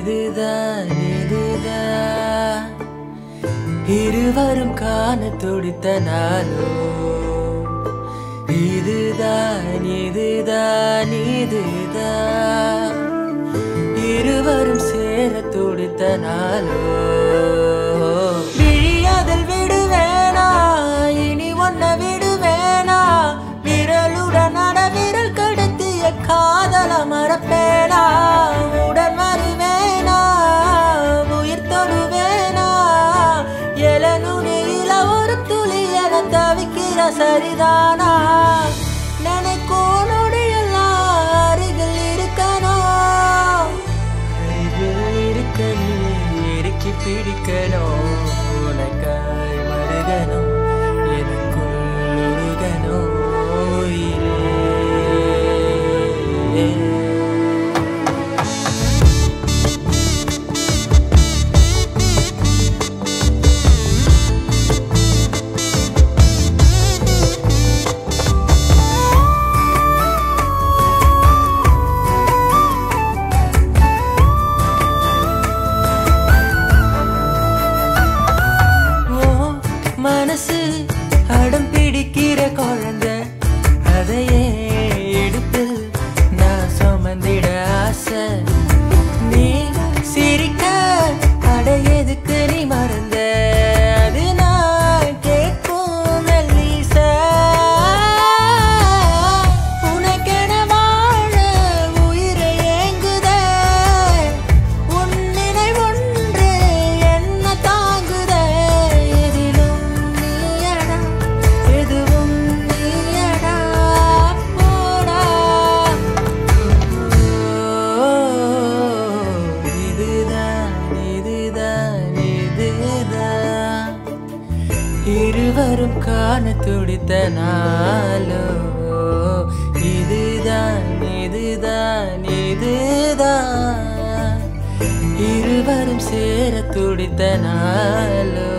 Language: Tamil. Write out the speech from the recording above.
இதுதான் இதுதான் இருவரும் காண துடித்த நாளோ இதுதான் இதுதான் இதுதான் இருவரும் சேர துடித்த நாளோ விழியாதல் விடுவேனா இனி ஒன்ன விடுவேனா விரலுடன் விரல் கடத்திய காதல மறப்பேனா உடன் வருவேனா உயிர் தொடுவேனா எழநுனியில ஒரு துளி என தவிக்கிற சரிதானா நினைக்கோனோடு எல்லாம் அருகில் இருக்கணும் இறுக்கி பிடிக்கணும் உனக்காய் மருகணும் எனக்குள் உருகணும் மனசு அடம் பிடிக்கிற குழந்தை அதையே எடுத்து நான் சுமந்திட ஆசை நீ சிரிக்க அடையதுக்கு நீ மறந்த அது நான் கேட்கும் மெல்லிச உனக்கென வாழ உயிரை ஏங்குதே உன் நினைவொன்று என்ன தாங்குதே இருவரும் காண துடித்த நாளோ இதுதான் இதுதான் இதுதான் இருவரும் சேர துடித்த நாளோ